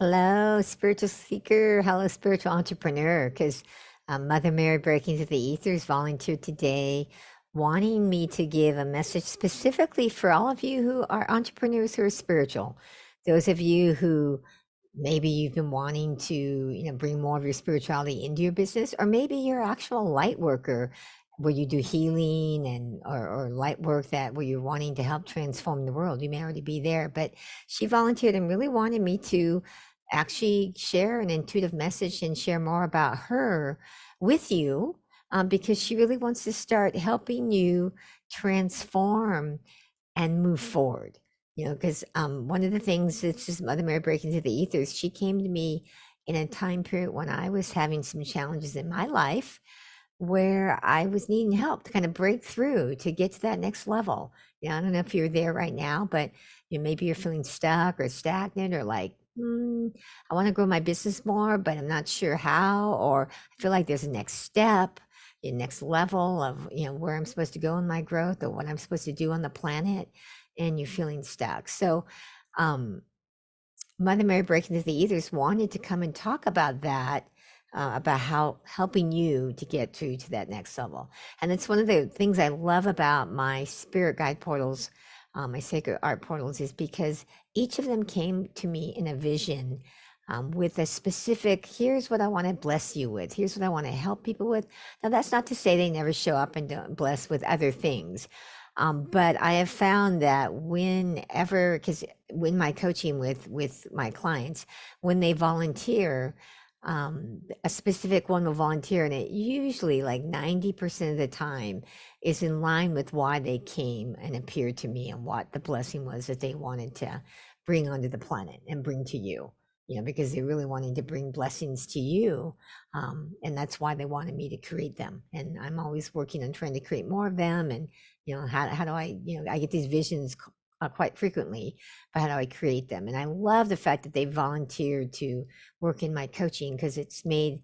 Hello, spiritual seeker. Hello, spiritual entrepreneur. Because Mother Mary Breaking Through the Ethers volunteered today, wanting me to give a message specifically for all of you who are entrepreneurs who are spiritual. Those of you who maybe you've been wanting to, bring more of your spirituality into your business, or maybe you're an actual light worker where you do healing and or light work that where you're wanting to help transform the world. You may already be there, but she volunteered and really wanted me to actually share an intuitive message and share more about her with you, because she really wants to start helping you transform and move forward. Because one of the things that's just Mother Mary Breaking Through the Ethers, she came to me in a time period when I was having some challenges in my life where I was needing help to kind of break through to get to that next level. I don't know if you're there right now, but maybe you're feeling stuck or stagnant or like, I want to grow my business more, but I'm not sure how, or I feel like there's a next step, the next level of, where I'm supposed to go in my growth or what I'm supposed to do on the planet, and you're feeling stuck. So, um, Mother Mary Breaking Through the Ethers wanted to come and talk about that, about how helping you to get to that next level. And it's one of the things I love about my spirit guide portals, my sacred art portals, is because each of them came to me in a vision, with a specific, here's what I want to bless you with. Here's what I want to help people with. Now, that's not to say they never show up and don't bless with other things. But I have found that whenever, because in my coaching with my clients, when they volunteer, a specific one will volunteer, and it usually like 90% of the time is in line with why they came and appeared to me and what the blessing was that they wanted to bring onto the planet and bring to you. Because they really wanted to bring blessings to you. And that's why they wanted me to create them. And I'm always working on trying to create more of them. And how do I, I get these visions quite frequently, but how do I create them? And I love the fact that they volunteered to work in my coaching, because it's made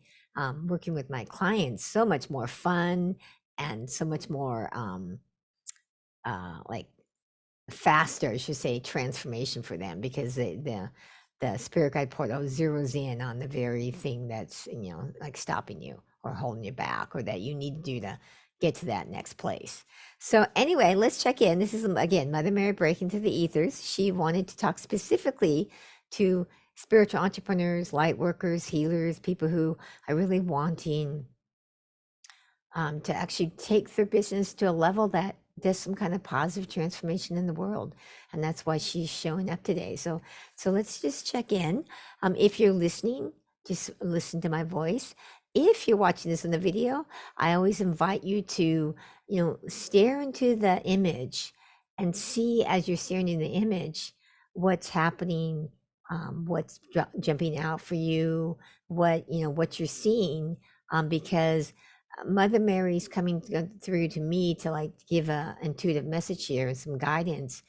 working with my clients so much more fun and so much more like faster, I should say, transformation for them, because the spirit guide portal zeroes in on the very thing that's like stopping you or holding you back, or that you need to do to get to that next place. So anyway, let's check in. This is again Mother Mary Breaking Through the Ethers. She wanted to talk specifically to spiritual entrepreneurs, light workers, healers, people who are really wanting to actually take their business to a level that does some kind of positive transformation in the world. And that's why she's showing up today. So let's just check in. If you're listening, just listen to my voice. If you're watching this in the video, I always invite you to, stare into the image and see, as you're staring in the image, what's happening, what's jumping out for you, what you're seeing, because Mother Mary's coming through to me to like give a intuitive message here and some guidance.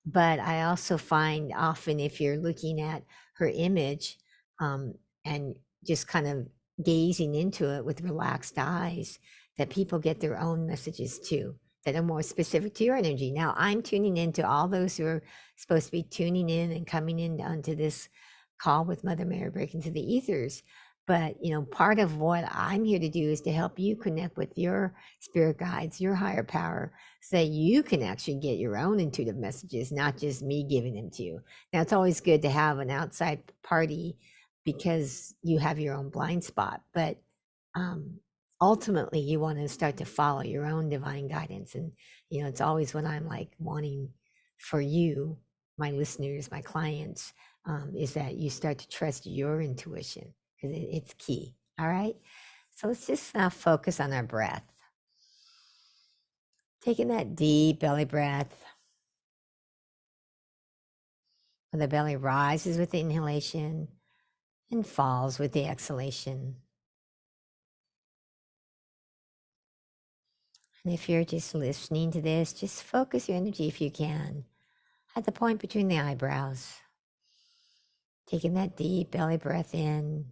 But I also find often, if you're looking at her image, um, and just kind of gazing into it with relaxed eyes, that people get their own messages too, that are more specific to your energy. Now, I'm tuning into all those who are supposed to be tuning in and coming in onto this call with Mother Mary Breaking Through the Ethers. But, part of what I'm here to do is to help you connect with your spirit guides, your higher power, so that you can actually get your own intuitive messages, not just me giving them to you. Now, it's always good to have an outside party because you have your own blind spot, but um, ultimately, you want to start to follow your own divine guidance. And, it's always what I'm like wanting for you, my listeners, my clients, is that you start to trust your intuition, because it's key. All right. So let's just focus on our breath. Taking that deep belly breath, when the belly rises with the inhalation and falls with the exhalation. And if you're just listening to this, just focus your energy, if you can, at the point between the eyebrows. Taking that deep belly breath in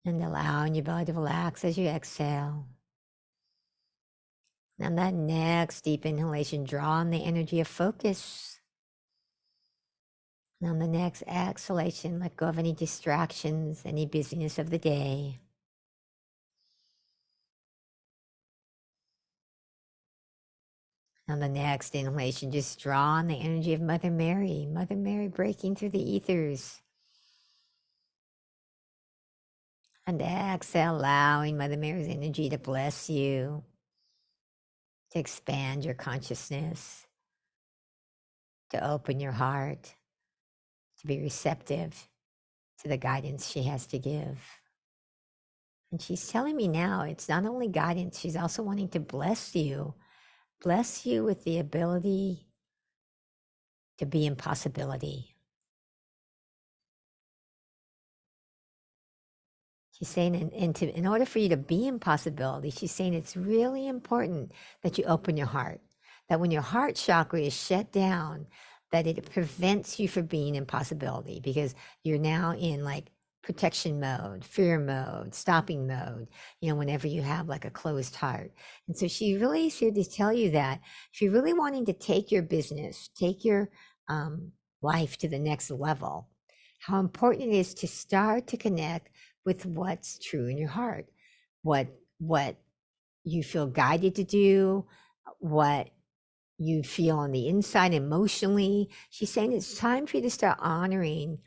and allowing your belly to relax as you exhale. And that next deep inhalation, draw on the energy of focus. And on the next exhalation, let go of any distractions, any busyness of the day. On the next inhalation, just draw on the energy of Mother Mary breaking through the ethers. And exhale, allowing Mother Mary's energy to bless you, to expand your consciousness, to open your heart, to be receptive to the guidance she has to give. And she's telling me now it's not only guidance, she's also wanting to bless you with the ability to be in possibility. She's saying, in order for you to be in possibility, she's saying it's really important that you open your heart. That when your heart chakra is shut down, that it prevents you from being in possibility because you're now in like protection mode, fear mode, stopping mode, whenever you have like a closed heart. And so she really is here to tell you that if you're really wanting to take your business, take your life to the next level, how important it is to start to connect with what's true in your heart, what you feel guided to do, what you feel on the inside emotionally. She's saying it's time for you to start honoring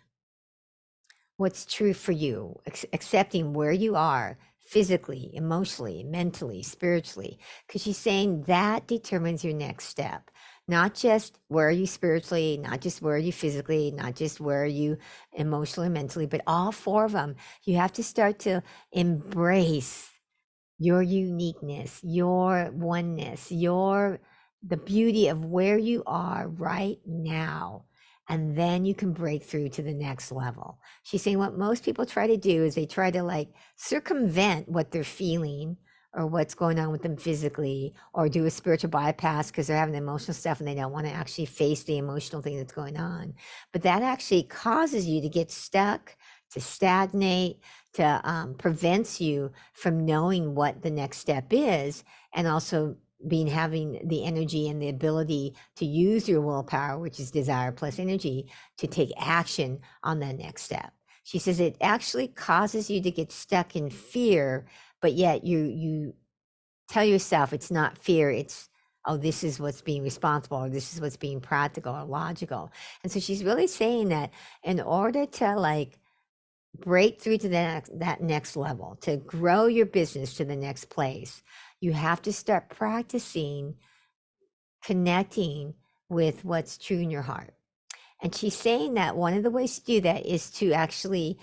what's true for you, accepting where you are physically, emotionally, mentally, spiritually, because she's saying that determines your next step. Not just where are you spiritually, not just where are you physically, not just where are you emotionally, mentally, but all four of them. You have to start to embrace your uniqueness, your oneness, the beauty of where you are right now. And then you can break through to the next level. She's saying what most people try to do is they try to like circumvent what they're feeling or what's going on with them physically, or do a spiritual bypass because they're having emotional stuff and they don't want to actually face the emotional thing that's going on. But that actually causes you to get stuck, to stagnate, to prevents you from knowing what the next step is, and also having the energy and the ability to use your willpower, which is desire plus energy, to take action on the next step. She says it actually causes you to get stuck in fear, but yet you tell yourself it's not fear, it's, oh, this is what's being responsible, or this is what's being practical or logical. And so she's really saying that in order to like break through to that next level, to grow your business to the next place, you have to start practicing connecting with what's true in your heart. And she's saying that one of the ways to do that is to actually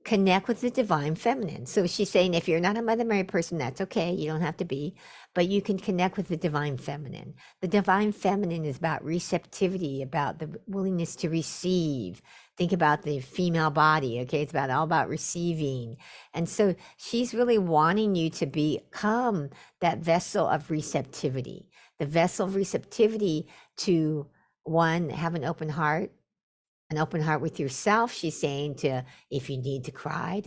connect with the divine feminine. So she's saying if you're not a Mother Mary person, that's okay. You don't have to be, but you can connect with the divine feminine. The divine feminine is about receptivity, about the willingness to receive. Think about the female body, okay? It's all about receiving. And so she's really wanting you to become that vessel of receptivity, the vessel of receptivity to, one, have an open heart with yourself. She's saying to, if you need to cry,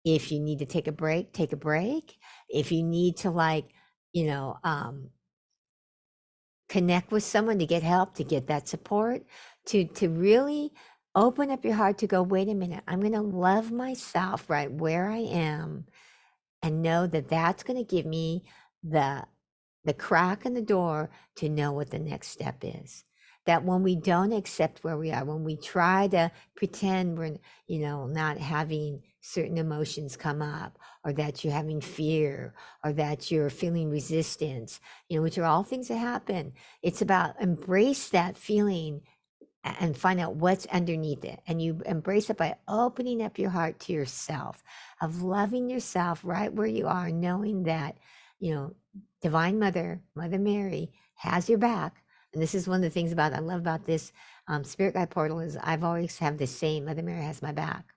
if you need to take a break, if you need to like, connect with someone to get help, to get that support, to really open up your heart to go, wait a minute, I'm going to love myself right where I am and know that that's going to give me the crack in the door to know what the next step is. That when we don't accept where we are, when we try to pretend we're, not having certain emotions come up, or that you're having fear, or that you're feeling resistance, which are all things that happen. It's about embrace that feeling and find out what's underneath it. And you embrace it by opening up your heart to yourself, of loving yourself right where you are, knowing that, Divine Mother, Mother Mary, has your back. And this is one of the things I love about this Spirit Guide portal is I've always have the same, Mother Mary has my back.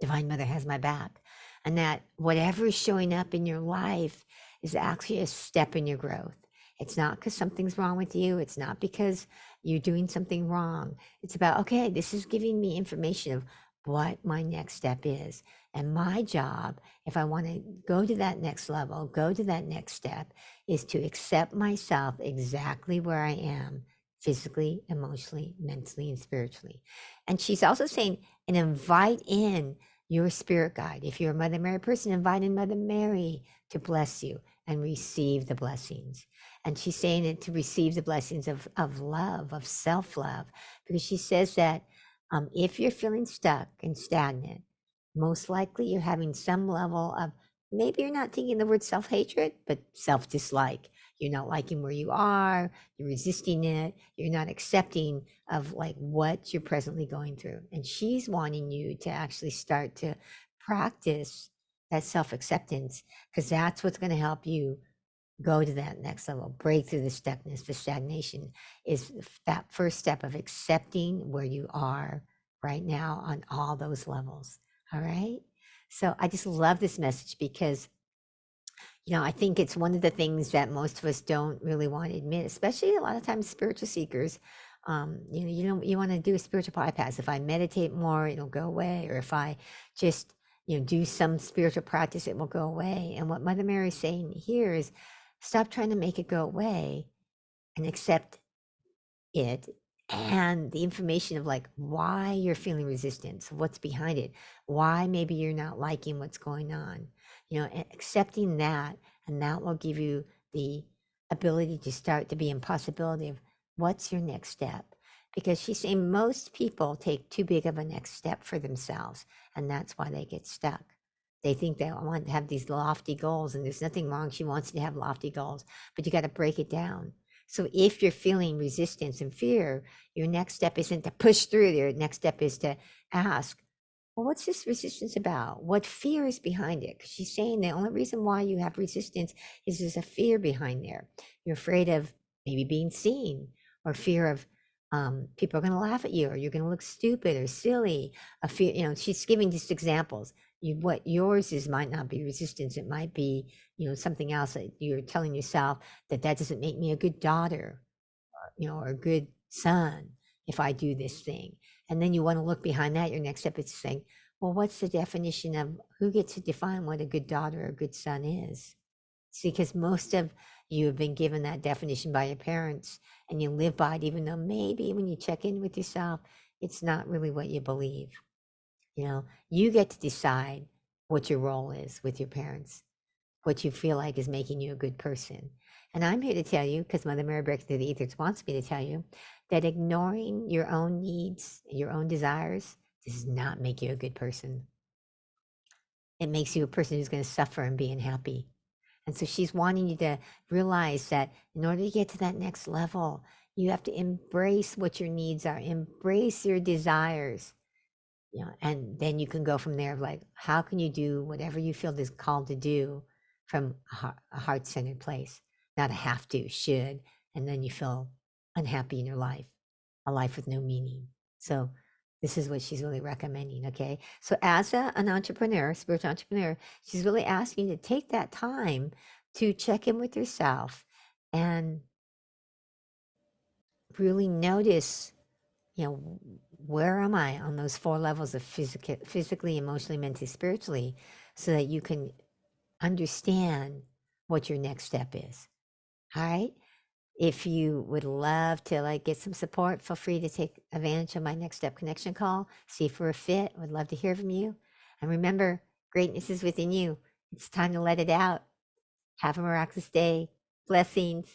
Divine Mother has my back. And that whatever is showing up in your life is actually a step in your growth. It's not because something's wrong with you. It's not because you're doing something wrong. It's about, okay, this is giving me information of what my next step is. And my job, if I want to go to that next level, go to that next step, is to accept myself exactly where I am physically, emotionally, mentally, and spiritually. And she's also saying, and invite in your spirit guide. If you're a Mother Mary person, invite in Mother Mary to bless you and receive the blessings. And she's saying it to receive the blessings of love, of self-love, because she says that if you're feeling stuck and stagnant, most likely you're having some level of, maybe you're not thinking the word self-hatred, but self-dislike. You're not liking where you are, you're resisting it, you're not accepting of like what you're presently going through. And she's wanting you to actually start to practice that self-acceptance, because that's what's going to help you go to that next level, break through the stuckness, the stagnation is that first step of accepting where you are right now on all those levels. All right. So I just love this message because, I think it's one of the things that most of us don't really want to admit, especially a lot of times spiritual seekers. You want to do a spiritual bypass. If I meditate more, it'll go away. Or if I just, do some spiritual practice, it will go away. And what Mother Mary is saying here is stop trying to make it go away and accept it and the information of like why you're feeling resistance, what's behind it, why maybe you're not liking what's going on, accepting that, and that will give you the ability to start to be in possibility of what's your next step. Because she's saying most people take too big of a next step for themselves, and that's why they get stuck. They think they want to have these lofty goals, and there's nothing wrong. She wants you to have lofty goals, but you got to break it down. So if you're feeling resistance and fear, your next step isn't to push through. Your next step is to ask, well, what's this resistance about? What fear is behind it? 'Cause she's saying the only reason why you have resistance is there's a fear behind there. You're afraid of maybe being seen, or fear of people are going to laugh at you, or you're going to look stupid or silly. A fear, she's giving just examples. What yours is might not be resistance. It might be, something else that you're telling yourself that doesn't make me a good daughter, or a good son if I do this thing. And then you want to look behind that. Your next step is saying, well, what's the definition of who gets to define what a good daughter or a good son is? See, because most of you have been given that definition by your parents and you live by it, even though maybe when you check in with yourself, it's not really what you believe. You get to decide what your role is with your parents, what you feel like is making you a good person. And I'm here to tell you, because Mother Mary Breaks Through the Ethers wants me to tell you, that ignoring your own needs, your own desires, does not make you a good person. It makes you a person who's going to suffer and be unhappy. And so she's wanting you to realize that in order to get to that next level, you have to embrace what your needs are, embrace your desires, and then you can go from there. Like, how can you do whatever you feel is called to do from a heart-centered place, not a have to, should, and then you feel unhappy in your life, a life with no meaning. So this is what she's really recommending. Okay. So as an entrepreneur, spiritual entrepreneur, she's really asking you to take that time to check in with yourself and really notice, where am I on those 4 levels of physically, emotionally, mentally, spiritually, so that you can understand what your next step is. All right. If you would love to like get some support, feel free to take advantage of my next step connection call. See if we're a fit. Would love to hear from you. And remember, greatness is within you. It's time to let it out. Have a miraculous day. Blessings.